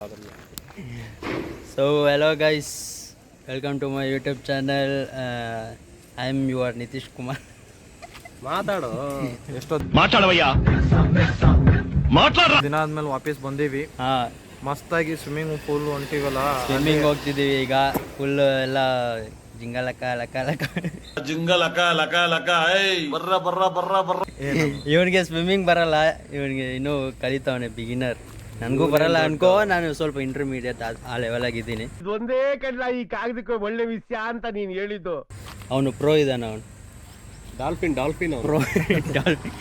So hello guys, welcome to my YouTube channel. I am your Nitish Kumar. ಮಾತಾಡು ಮಾತಾಡವಯ್ಯ ಮಾತಾಡ. ದಿನ ಆದ್ಮೇಲೆ ವಾಪಸ್ ಬಂದೀವಿ. ಮಸ್ತಾಗಿ ಸ್ವಿಮ್ಮಿಂಗ್ ಪೂಲ್ ಹೊಂಟಿವಲ್ಲ, ಸ್ವಿಮ್ಮಿಂಗ್ ಹೋಗ್ತಿದ್ದೀವಿ ಈಗ. ಫುಲ್ ಎಲ್ಲ ಜಿಂಗಲಕ ಲಕ ಲಕ ಜಿಂಗಲಕ ಲಕ ಲಕ ಬರ್ರ ಬರ್ರ ಬರ್ರ ಬರ್ರ. ಇವನಿಗೆ ಸ್ವಿಮ್ಮಿಂಗ್ ಬರಲ್ಲ, ಇವನಿಗೆ ಇನ್ನೂ ಕಲಿತಾವನೆ, ಬಿಗಿನರ್. ನನಗೂ ಬರಲ್ಲ ಅನ್ಕೋ, ನಾನು ಸ್ವಲ್ಪ ಇಂಟರ್ಮೀಡಿಯೇಟ್ ಆ ಲೆವೆಲ್ ಆಗಿದ್ದೀನಿ. ಇದೊಂದೇ ಕಡ್ಲ ಈ ಕಾಗದಕ್ಕೆ ಒಳ್ಳೆ ವಿಷಯ ಅಂತ ನೀನು ಹೇಳಿದ್ದು. ಅವನು ಪ್ರೋ ಇದ್ದಾನೆ, ಅವನು ಡಾಲ್ಫಿನ್ ಪ್ರೋ ಡಾಲ್ಫಿನ್.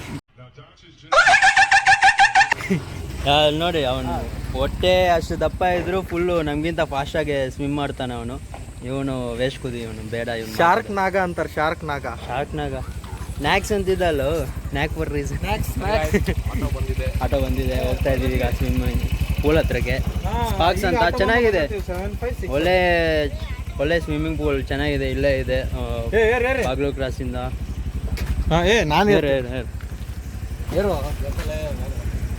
ನೋಡಿ ಅವನು ಹೊಟ್ಟೆ ಅಷ್ಟು ದಪ್ಪ ಇದ್ರು ಫುಲ್ಲು ನಮಗಿಂತ ಫಾಸ್ಟಾಗಿ ಸ್ವಿಮ್ ಮಾಡ್ತಾನೆ ಅವನು. ಇವನು ವೇಸ್ಟ್ ಕುದಿ, ಇವನು ಬೇಡ. ಇವನು ಶಾರ್ಕ್ ನಾಗ ಅಂತಾರೆ, ಶಾರ್ಕ್ ನಾಗ. ನ್ಯಾಕ್ಸ್ ಅಂತಿದ್ದಲ್ಲೋ, ನ್ಯಾಕ್ ಫಾರ್ ರೀಸನ್. ಆಟೋ ಬಂದಿದೆ, ಹೋಗ್ತಾ ಇದೀವಿ ಈಗ ಸ್ವಿಮ್ಮಿಂಗ್ ಪೂಲ್ ಹತ್ರಕ್ಕೆ. ಸ್ಪಾರ್ಕ್ಸ್ ಅಂತ ಚೆನ್ನಾಗಿದೆ, ಒಳ್ಳೆ ಸ್ವಿಮ್ಮಿಂಗ್ ಪೂಲ್ ಚೆನ್ನಾಗಿದೆ, ಇಲ್ಲೇ ಇದೆ ಬಾಗ್ಲೂರು ಕ್ರಾಸಿಂದ.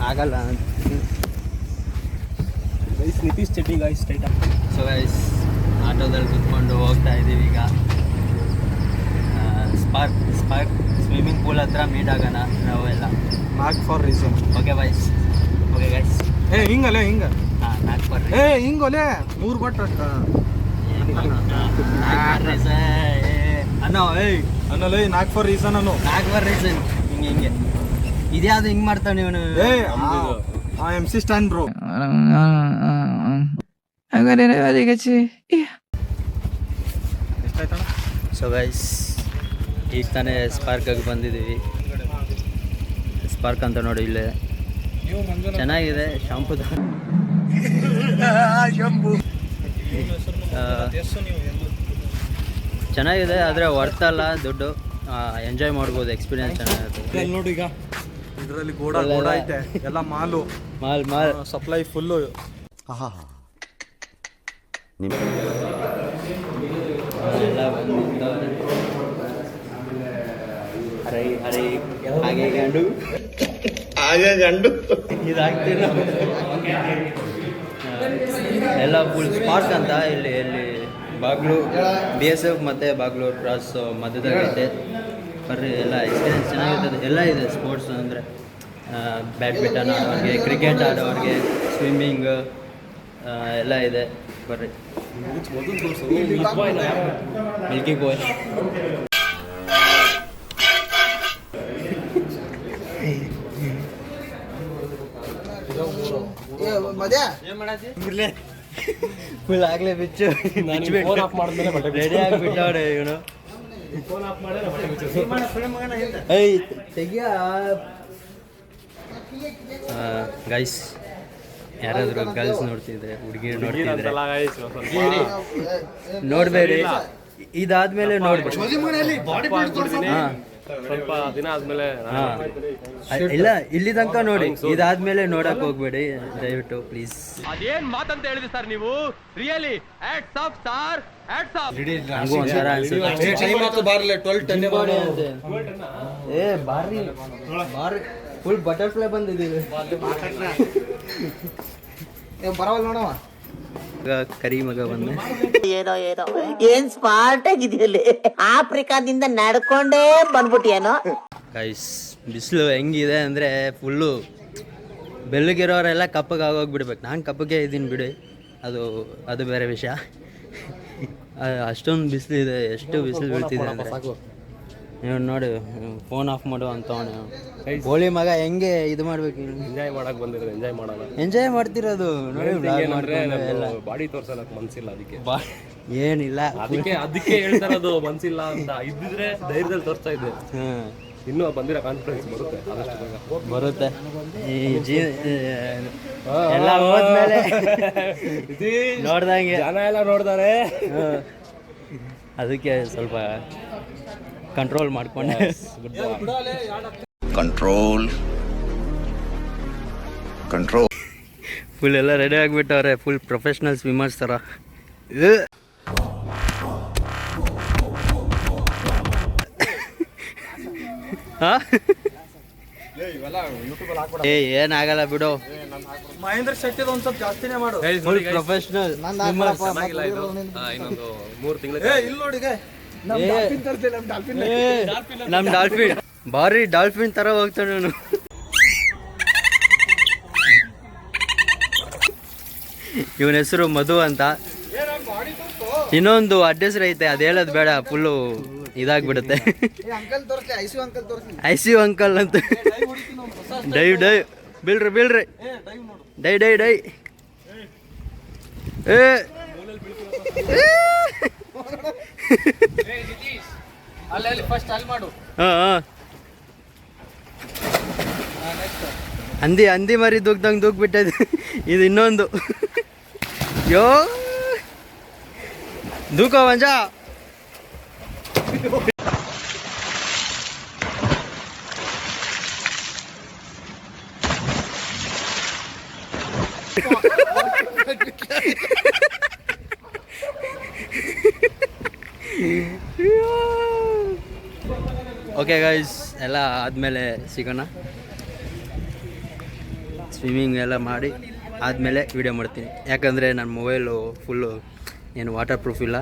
ಆಗಲ್ಲ Nitish Chetty guys straight. So guys, ಆಟೋದಲ್ಲಿ ಕುತ್ಕೊಂಡು ಹೋಗ್ತಾ ಇದ್ದೀವಿ ಈಗ. ಸ್ಪಾರ್ಕ್ ಸ್ವಿಮ್ಮಿಂಗ್ ಪೂಲ್ ಹತ್ರ ಮೀಟ್ ಆಗೋಣ ನಾವು ಎಲ್ಲ. ನಾಕ್ for reason. Okay boys, okay guys. ಹಿಂಗಲ್ಲೇ ಹಿಂಗ ನಾಕ್ ಫಾರ್ ಹಿಂಗೊಲೆ 3 ಬಟ್ ಅನ್ನೋ ಅನ್ನಲ್ಲ. ನಾಕ್ ಫಾರ್ ರೀಸನ್ ಅನ್ನು, ನಾಕ್ ಫಾರ್ ರೀಸನ್. ಹಿಂಗೆ ಇದ್ಯಾವುದು ಹಿಂಗೆ ಮಾಡ್ತಾನೆ ಇವನು. MC stand bro. So guys, ಈಗ ತಾನೇ ಸ್ಪಾರ್ಕಾಗಿ ಬಂದಿದ್ದೀವಿ. ಸ್ಪಾರ್ಕ್ ಅಂತ ನೋಡಿ, ಇಲ್ಲೇ ಚೆನ್ನಾಗಿದೆ. ಶಾಂಪುದ ಚೆನ್ನಾಗಿದೆ, ಆದರೆ ವರ್ತಲ್ಲ ದುಡ್ಡು. ಎಂಜಾಯ್ ಮಾಡ್ಬೋದು, ಎಕ್ಸ್ಪೀರಿಯನ್ಸ್ ಚೆನ್ನಾಗಿರುತ್ತೆ. ನೋಡಿ ಈಗ ಇದರಲ್ಲಿ ಗೋಡ ಐತೆ, ಎಲ್ಲ ಮಾಲ್ ಸಪ್ಲೈ ಫುಲ್ಲು. ಎಲ್ಲ ಬಂದಿದ್ದವ್ರೆ. ಹಾಗೆ ಗಂಡು ಇದಾಗ್ತಿಲ್ಲ. ಎಲ್ಲ ಫುಲ್ ಸ್ಪಾರ್ಕ್ ಅಂತ ಇಲ್ಲಿ ಬಾಗ್ಲೂರು BSF ಮತ್ತು ಬಾಗ್ಲೂರು ಕ್ರಾಸ್ ಮಧ್ಯದಾಗೈತೆ. ಬರ್ರಿ, ಎಲ್ಲ ಎಕ್ಸ್ಪೀರಿಯನ್ಸ್ ಚೆನ್ನಾಗಿರ್ತದೆ. ಎಲ್ಲ ಇದೆ ಸ್ಪೋರ್ಟ್ಸ್, ಅಂದರೆ ಬ್ಯಾಡ್ಮಿಂಟನ್ ಆಡೋರಿಗೆ, ಕ್ರಿಕೆಟ್ ಆಡೋರಿಗೆ, ಸ್ವಿಮ್ಮಿಂಗ್ ಎಲ್ಲ ಇದೆ. ಬರ್ರಿ, ಮಿಲ್ಕಿ ಬಾಯ್. ಫುಲ್ ಆಗ್ಲೇ ಬಿಚ್ಚು ರೆಡಿ ಆಗಿಬಿಟ್ಟವ್ರೆ ಇವನು. ಗೈಸ್, ಯಾರಾದರೂ ಗರ್ಲ್ಸ್ ನೋಡ್ತಿದ್ರೆ, ಹುಡುಗಿ ನೋಡ್ತಿದ್ರೆ ನೋಡ್ಬೇಡಿ. ಇದಾದ್ಮೇಲೆ ನೋಡ್ಬೇಡಿ. ಸ್ವಲ್ಪ ದಿನ ಆದ್ಮೇಲೆ ಇಲ್ಲ, ಇಲ್ಲಿ ತನಕ ನೋಡಿ, ಇದಾದ್ಮೇಲೆ ನೋಡಕ್ ಹೋಗ್ಬೇಡಿ ದಯವಿಟ್ಟು, ಪ್ಲೀಸ್. ಅದೇನ್ ಮಾತಂತ ಹೇಳಿದ್ರಿ ಸರ್ ನೀವು? Really hats off sir, hats off. ನಂಗೂ ಒಂಥರ ಅನ್ಸುತ್ತೆ. ಬಾರಿ ಫುಲ್ ಬಟರ್ಫ್ಲೈ ಬಂದಿದ್ದೀವಿ. ಬರವಲ್ ನೋಡವ. ಕರಿ ಮಗ ಬಂದೆ. ಏನೋ ಏನ್ ಸ್ಮಾರ್ಟ್ ಆಗಿದೆಯಲ್ಲಿ, ಆಫ್ರಿಕಾದಿಂದ ನಡ್ಕೊಂಡೇ ಬಂದ್ಬಿಟ್ಟಿಯೇನೋ. ಗೈಸ್, ಬಿಸಿಲು ಹೆಂಗಿದೆ ಅಂದರೆ ಫುಲ್ಲು ಬೆಳ್ಳಗಿರೋರೆಲ್ಲ ಕಪ್ಪಗೆ ಆಗೋಗ್ಬಿಡ್ಬೇಕು. ನಾನು ಕಪ್ಪಗೆ ಇದ್ದೀನಿ ಬಿಡಿ, ಅದು ಬೇರೆ ವಿಷಯ. ಅಷ್ಟೊಂದು ಬಿಸಿಲಿದೆ, ಎಷ್ಟು ಬಿಸಿಲು ಬೀಳ್ತಿದೆ ಅಂದರೆ ನೀವು ನೋಡಿ. ಫೋನ್ ಆಫ್ ಮಾಡು ಅಂತವನೆ ಗೋಳಿ ಮಗ. ಹೆಂಗೆ ಇದು ಮಾಡ್ಬೇಕು, ಎಂಜಾಯ್ ಮಾಡಕ್ ಬಂದಿರೋದು, ಎಂಜಾಯ್ ಮಾಡಲ್ಲ. ಎಂಜಾಯ್ ಮಾಡ್ತಿರೋದು ನೋಡಿ. ಬಾಡಿ ತೋರ್ಸಲಕ್ ಮನ್ಸಿಲ್ಲ, ಅದಕ್ಕೆ ಏನಿಲ್ಲ, ಅದಕ್ಕೆ ಹೇಳ್ತಾರದು ಮನ್ಸಿಲ್ಲ ಅಂತ. ಇದ್ದಿದ್ರೆ ಧೈರ್ಯದಲ್ಲಿ ತೋರಿಸ್ತಾ ಇದ್ದೆ. ಇನ್ನೂ ಬಂದಿರೋ ಕಾನ್ಫಿಡೆನ್ಸ್ ಬರುತ್ತೆ, ಆದಷ್ಟು ಬೇಗ ಬರುತ್ತೆ. ಎಲ್ಲ ಹೋದ್ಮೇಲೆ ನೋಡ್ದಂಗೆ ಜನ ಎಲ್ಲ ನೋಡ್ತಾರೆ, ಅದಕ್ಕೆ ಸ್ವಲ್ಪ ಕಂಟ್ರೋಲ್ ಮಾಡ್ಕೊಂಡೆ. ಕಂಟ್ರೋಲ್ ಫುಲ್ ಎಲ್ಲ ರೆಡಿ ಆಗಿಬಿಟ್ಟವ್ರೆ, ಫುಲ್ ಪ್ರೊಫೆಷ್ನಲ್ ಸ್ವಿಮ್ಮರ್ಸ್ ಥರ. ಏ ಏನಾಗಲ್ಲ ಬಿಡು, ಮಹೇಂದ್ರ ಶೆಟ್ಟಿ ಒಂದು ಸ್ವಲ್ಪ ಜಾಸ್ತಿನೇ ಮಾಡು. Full professional. ಚೆನ್ನಾಗಿಲ್ಲ ಇದು. ಇನ್ನೊಂದು 3 ತಿಂಗಳು ಇಲ್ಲಿ ನೋಡಿ ನಮ್ ಡಾಲ್ಫಿನ್ ಭಾರಿ ಡಾಲ್ಫಿನ್ ತರ ಹೋಗ್ತಾನೆ ಅವನು. ಇವನ ಹೆಸರು ಮಧು ಅಂತ. ಇನ್ನೊಂದು ಅಡ್ರೆಸ್ ಐತೆ, ಅದ್ ಹೇಳೋದು ಬೇಡ, ಫುಲ್ಲು ಇದಾಗ್ಬಿಡುತ್ತೆ. ಅಂಕಲ್ ತೋರಿಸ್ಲಿ, ಐಸು ಅಂಕಲ್ ತೋರಿಸ್ಲಿ. ಐಸಿ ಅಂಕಲ್ ಅಂತ. ಡೈವ್ ಡೈವ್ ಬೀಳ್ರಿ ಬೀಳ್ರಿ, ಡೈ ಡೈ ಡೈ. ಏ ಅಲ್ಲಿ ಫಸ್ಟ್ ಅಲ್ಲಿ ಮಾಡು. ಹಾಂ ಹಂದಿ ಹಂದಿ ಮರಿ ದುಗ್ದಂಗೆ ದುಗ್ಬಿಟ್ಟೈತೆ. ಇದು ಇನ್ನೊಂದು. ಯೋ ದೂಕೋ ಮಂಜ. ಓಕೆ ಗೈಸ್, ಎಲ್ಲ ಆದಮೇಲೆ ಸಿಗೋಣ. ಸ್ವಿಮ್ಮಿಂಗ್ ಎಲ್ಲ ಮಾಡಿ ಆದಮೇಲೆ ವಿಡಿಯೋ ಮಾಡ್ತೀನಿ, ಯಾಕಂದರೆ ನನ್ನ ಮೊಬೈಲು ಫುಲ್ಲು ಏನು ವಾಟರ್ ಪ್ರೂಫ್ ಇಲ್ಲ,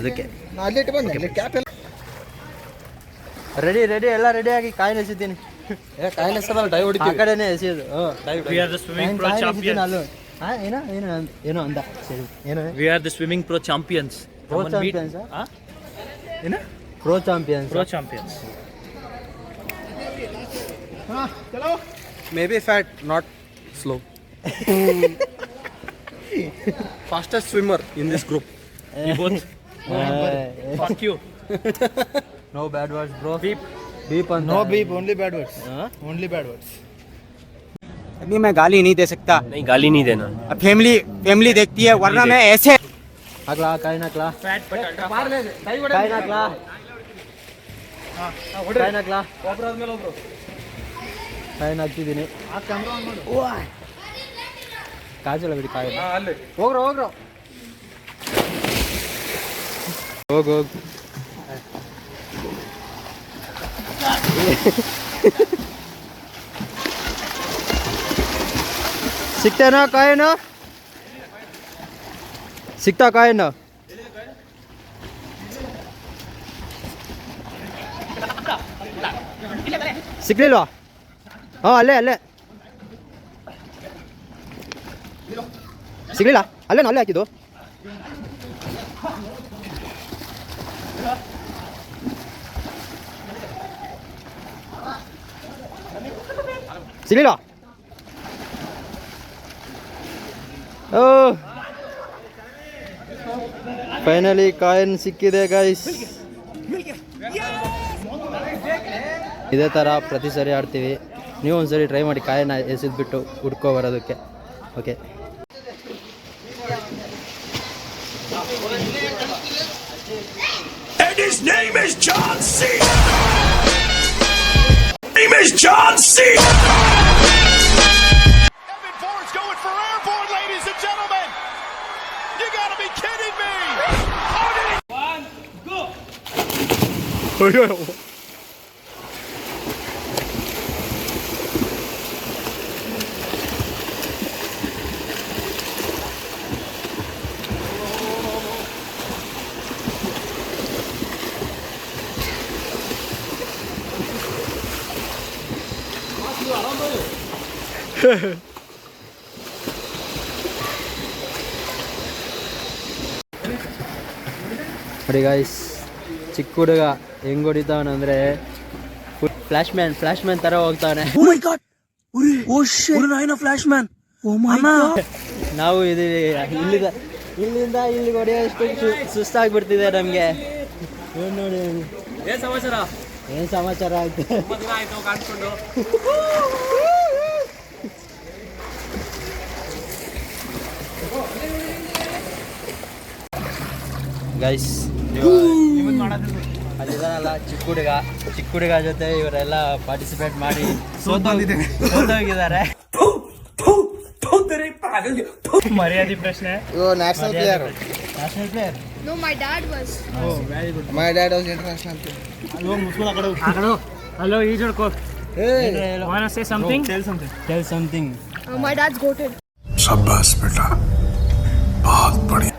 ಅದಕ್ಕೆ. ರೆಡಿ ರೆಡಿ ಎಲ್ಲ ರೆಡಿಯಾಗಿ ಕಾಯಿಲೆ ಎಸಿತೀನಿ. ಕಾಯಿಲೆ ಸಲ ಡೈ ಆ ಹೊಡಿತೀವಿ. ಕಡೆನೇ ಎಸಿಯೋದು. Champions. ಏನೋ ಏನೋ ಏನೋ ಅಂದ. ಸರಿ ಏನೋ We are the swimming pro champions. Pro Come and meet- champions, Huh? Pro champions. Pro champions. Maybe fat, not slow. Fastest swimmer in this group. You both. Fuck you. No bad words bro. Beep. Beep ಅಂತ. No beep, only bad words. हाँ? Only bad words. अभी मैं गाली नहीं दे सकता, नहीं गाली नहीं देना. अब फैमिली देखती है, वरना मैं ऐसे ಹಾಕ್ಲಾ ಕಾಯಿನ ಹಾಕ್ಲಾ Fat potato. ಕಾಯಿನ ಹಾಕ್ಲಾ ಕಾಯಿನ ಹಾಕ್ಲಾ ಕಾಯಿನ ಹಾಕ್ತಿದ್ದೀನಿ. ಕಾಜಲ ಬಿಡಿ ಕಾಯಿ. ಹೋಗ್ರ ಹೋಗ್ರ ಹೋಗ್ ಹೋಗ್. ಸಿಗ್ತೇನೋ ಕಾಯಿನ? ಸಿಗ್ತಾ ಕಾಯಿನ? ಸಿಗ್ಲಿಲ್ವಾ? ಹಾಂ ಅಲ್ಲೇ ಅಲ್ಲೇ ಸಿಗ್ಲಿಲ್ಲ. ಅಲ್ಲೇನು ಅಲ್ಲೇ ಹಾಕಿದ್ದು? ಸಿಗ್ಲಿಲ್ಲ? ಓ ಫೈನಲಿ ಕಾಯಿನ್ ಸಿಕ್ಕಿದೆ ಗೈಸ್. ಇದೇ ಥರ ಪ್ರತಿ ಸರಿ ಆಡ್ತೀವಿ. ನೀವು ಒಂದ್ಸರಿ ಟ್ರೈ ಮಾಡಿ ಕಾಯಿನ ಎಸೆದ್ಬಿಟ್ಟು ಹುಡ್ಕೋ ಬರೋದಕ್ಕೆ. Okay And his name is John C. Name is John C. Evan Ford's going for airborne, ladies and gentlemen. You gotta be kidding me. ನೋಡಿ ಗಾಯ್ಸ್, ಚಿಕ್ಕ ಹುಡುಗ ಹೆಂಗ್ ಹೊಡಿತಾವನಂದ್ರೆ ಫ್ಲಾಶ್ ಮ್ಯಾನ್ ಥರ ಹೋಗ್ತಾವನೆ. ನಾವು ಇದೀವಿ ಇಲ್ಲಿಂದ ಇಲ್ಲಿಗೆ ಹೊಡೆಯೋಷ್ಟು ಸುಸ್ತಾಗ್ಬಿಡ್ತಿದೆ ನಮಗೆ. ನೋಡಿ ಏನ್ ಸಮಾಚಾರ? ಏನು ಸಮಾಚಾರ ಆಯ್ತು? ತುಂಬಾ ದಿನ ಆಯ್ತು ಕಾಣಿಸ್ಕೊಂಡು. ಗೈಸ್ ಅಲ್ಲಿದಾನಲ್ಲ ಚಿಕ್ಕ ಹುಡುಗ ಜೊತೆ ಇವರೆಲ್ಲ ಪಾರ್ಟಿಸಿಪೇಟ್ ಮಾಡಿ ಸೋತೋಗಿದ್ದಾರೆ. ಮರ್ಯಾದೆ ಪ್ರಶ್ನೆ. National player. National player. No, my dad was. My dad was international player. Hello ಈಜ್ ಹೊಡ್ಕೋ. Wanna say something? Tell something. My dad's goated. शाबाश बेटा बहुत बढ़िया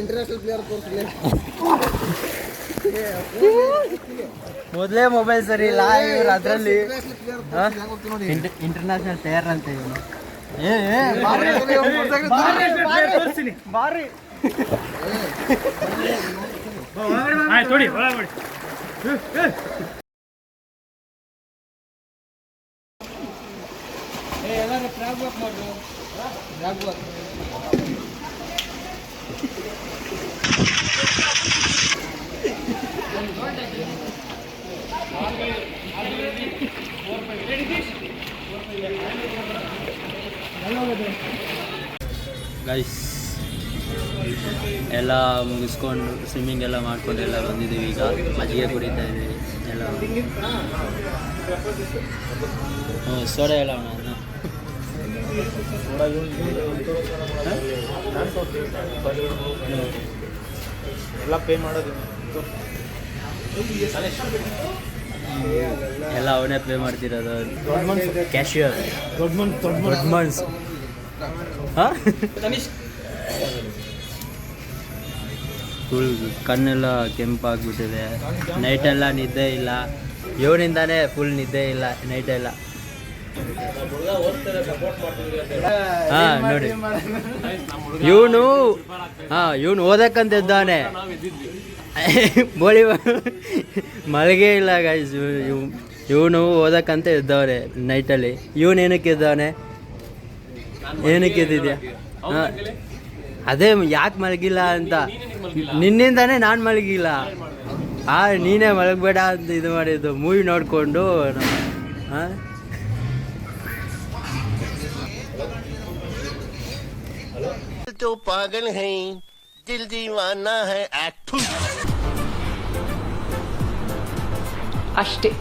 ಇಂಟರ್ನ್ಯಾಷನಲ್ ಪ್ಲೇಯರ್ ತೋರಿಸ್ಲಿ. ಮೊದಲೇ ಮೊಬೈಲ್ ಸರಿ ಇಲ್ಲ ಇವ್ರು ಅದರಲ್ಲಿ ಇಂಟರ್ನ್ಯಾಷನಲ್ ಪ್ಲೇಯರ್ ಅಂತ ಇವನು. ಆಯ್ತು ನೋಡಿ ಒಳಗೆ ಗೈಸ್ ಎಲ್ಲ ಮುಗಿಸ್ಕೊಂಡು ಸ್ವಿಮ್ಮಿಂಗ್ ಎಲ್ಲ ಮಾಡ್ಕೊಂಡು ಎಲ್ಲ ಬಂದಿದ್ದೀವಿ. ಈಗ ಮಜ್ಜಿಗೆ ಕುಡಿತಾ ಇದ್ದೀವಿ ಎಲ್ಲ. ಸೋಡಾ ಎಲ್ಲ ನಾನು ಎಲ್ಲ ಪೇ ಮಾಡೋದು ಎಲ್ಲ ಅವನೇ ಪೇ ಮಾಡ್ತಿರೋದು. ಕ್ಯಾಶಿಯರ್ ದೊಡ್ಡ ಮನ್ಸ್ ಫುಲ್ ಕಣ್ಣೆಲ್ಲ ಕೆಂಪಾಗ್ಬಿಟ್ಟಿದೆ. ನೈಟೆಲ್ಲ ನಿದ್ದೆ ಇಲ್ಲ. ಇವನಿಂದಾನೇ ಫುಲ್ ನಿದ್ದೆ ಇಲ್ಲ ನೈಟೆಲ್ಲ. ಹಾಂ ನೋಡಿ ಇವನು ಓದಕ್ಕಂತ ಇದ್ದಾನೆ. ಬೋಳಿ ಮಲಗೇ ಇಲ್ಲ ಗೈಸ್. ಇವನು ಓದಕ್ಕಂತ ಇದ್ದವ್ರೆ ನೈಟಲ್ಲಿ. ಇವನೇನಕ್ಕೆ ಇದ್ದಾನೆ? ಏನಕ್ಕೆ ಇದ್ದಿದ್ಯಾ? ಹಾಂ ಅದೇ ಯಾಕೆ ಮಲಗಿಲ್ಲ ಅಂತ. ನಿನ್ನಿಂದಾನೇ ನಾನು ಮಲಗಿಲ್ಲ. ನೀನೇ ಮಲಗಬೇಡ ಅಂತ ಇದು ಮಾಡಿದ್ದು ಮೂವಿ ನೋಡಿಕೊಂಡು. ಹಾಂ तो पागल है दिल दीवाना है ಅಷ್ಟೇ.